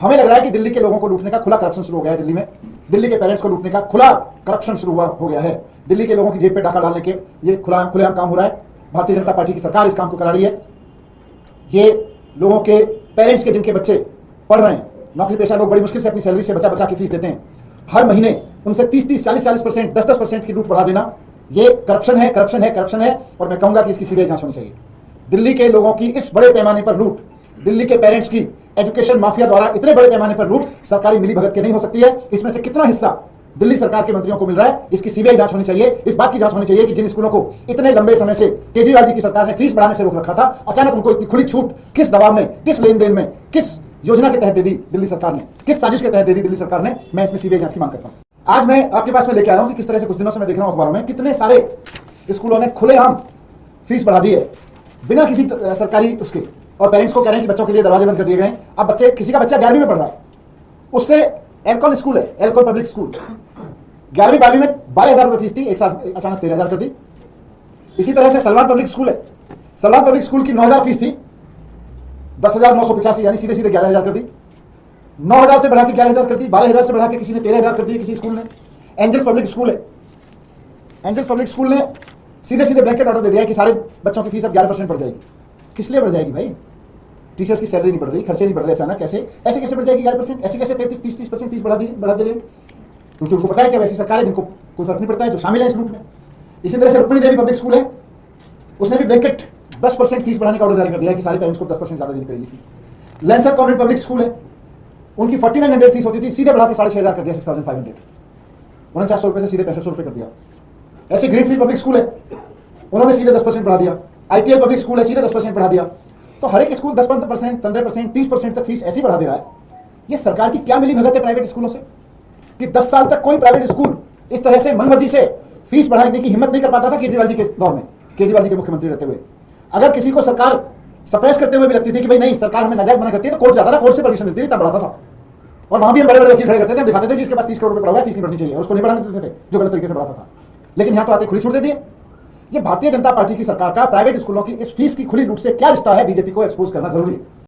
हमें लग रहा है कि दिल्ली के लोगों को लूटने का खुला करप्शन शुरू हो गया है। दिल्ली में दिल्ली के पेरेंट्स को लूटने का खुला करप्शन शुरू हो गया है। दिल्ली के लोगों की जेब पे डाका डालने के ये खुलेआम काम हो रहा है। भारतीय जनता पार्टी की सरकार इस काम को करा रही है। ये लोगों के पेरेंट्स के जिनके बच्चे पढ़ रहे हैं, नौकरी पेशा लोग बड़ी मुश्किल से अपनी सैलरी से बचा बचा के फीस देते हैं, हर महीने उनसे 30-30, 40-40%, 10-10% की लूट बढ़ा देना, ये करप्शन है, करप्शन है, करप्शन है। और मैं कहूंगा कि इसकी सीबीआई जांच होनी चाहिए। दिल्ली के लोगों की इस बड़े पैमाने पर लूट, दिल्ली के पेरेंट्स की एजुकेशन माफिया द्वारा इतने बड़े पैमाने पर लूट सरकारी मिलीभगत के नहीं हो सकती है। इसमें से कितना हिस्सा दिल्ली सरकार के मंत्रियों को मिल रहा है, इसकी सीबीआई जांच होनी चाहिए। इस बात की जांच होनी चाहिए कि जिन स्कूलों को इतने लंबे समय से केजरीवाल जी की सरकार ने फीस बढ़ाने से रोक रखा था, अचानक उनको इतनी खुली छूट किस दबाव में, किस लेन देन में, किस योजना के तहत दे दी दिल्ली सरकार ने, किस साजिश के तहत दे दी दिल्ली सरकार ने। मैं इसमें सीबीआई जांच की मांग करता हूं। आज मैं आपके पास में लेके आया हूं कि किस तरह से कुछ दिनों से मैं देख रहा हूं अखबारों में कितने सारे स्कूलों ने खुलेआम फीस बढ़ा दी है बिना किसी सरकारी उसके, और पेरेंट्स को कह रहे हैं कि बच्चों के लिए दरवाजे बंद कर दिए गए। अब बच्चे, किसी का बच्चा 11वीं में पढ़ रहा है, उससे एल्कोहल स्कूल है, एल्कोहल पब्लिक स्कूल, 11वीं 12वीं में 12,000 रुपये फीस थी, एक साल अचानक 13,000 कर दी। इसी तरह से सलमान पब्लिक स्कूल है, सलमान पब्लिक स्कूल की 9,000 फीस थी, 10,985 यानी सीधे सीधे 11,000 कर दी। 9,000 से बढ़ा के 11,000 कर दी, 12,000 से बढ़ा के किसी ने 13,000 कर दी किसी स्कूल ने। एंजल्स पब्लिक स्कूल है, एंजल्स पब्लिक स्कूल ने सीधे सीधे ब्लैंकेट ऑर्डर दे दिया है कि सारे बच्चों की फीस अब 11% बढ़ जाएगी। किस लिए बढ़ जाएगी भाई? टीचर्स की सैलरी नहीं बढ़ रही, खर्चे नहीं बढ़ रहे अचानक, कैसे ऐसे कैसे बढ़ जाएगी 11%? ऐसे कैसे 33-30% फीस बढ़ा दे रहे? क्योंकि उनको पता है कि वैसी सरकार है जिनको कोई फर्क नहीं पड़ता है, जो शामिल है इस लूट में। इसी तरह से रुक्मिणी देवी पब्लिक स्कूल है, उसने भी ब्लैंकेट 10% फीस बढ़ाने का ऑर्डर जारी कर दिया है कि सारे पेरेंट्स को 10% ज्यादा देनी पड़ेगी fees. Lancer convent public school है, उनकी 4900 फीस होती थी, सीधे बढ़ा के 6,500 कर दिया, 6,500, 4900 रुपये से सीधे 6500 रुपये कर दिया। ऐसे ग्रीनफील्ड पब्लिक स्कूल है, उन्होंने सीधे 10% बढ़ा दिया। आईटीएल पब्लिक स्कूल है, सीधे 10% बढ़ा दिया। तो हर एक स्कूल 10-15%, 15%, 30% तक फीस ऐसी बढ़ा दे रहा है। ये सरकार की क्या मिली भगत है प्राइवेट स्कूलों से कि 10 साल तक कोई प्राइवेट स्कूल इस तरह से मनमर्जी से फीस बढ़ाने की हिम्मत नहीं कर पाता था केजरीवाल जी के दौर में, केजरीवाल जी के मुख्यमंत्री रहते हुए। अगर किसी को सरकार सप्रेस करते हुए भी लगती थी कि भाई नहीं सरकार हमें नाजायज मना करती है, तो कोर्ट जाता था, कोर्ट से परमिशन मिलती थी, तब बढ़ाता था। और वहां भी हम बड़े बड़े वकील खड़े करते थे, हम दिखाते थे जिसके पास 30 करोड़ रुपए पड़ा हुआ है, फीस नहीं बढ़नी चाहिए, और उसको नहीं बढ़ाने देते थे जो गलत तरीके से बढ़ाता था। लेकिन यहाँ तो आते खुली छूट दे दिए। ये भारतीय जनता पार्टी की सरकार का प्राइवेट स्कूलों की इस फीस की खुली लूट से क्या रिश्ता है, बीजेपी को एक्सपोज करना जरूरी है।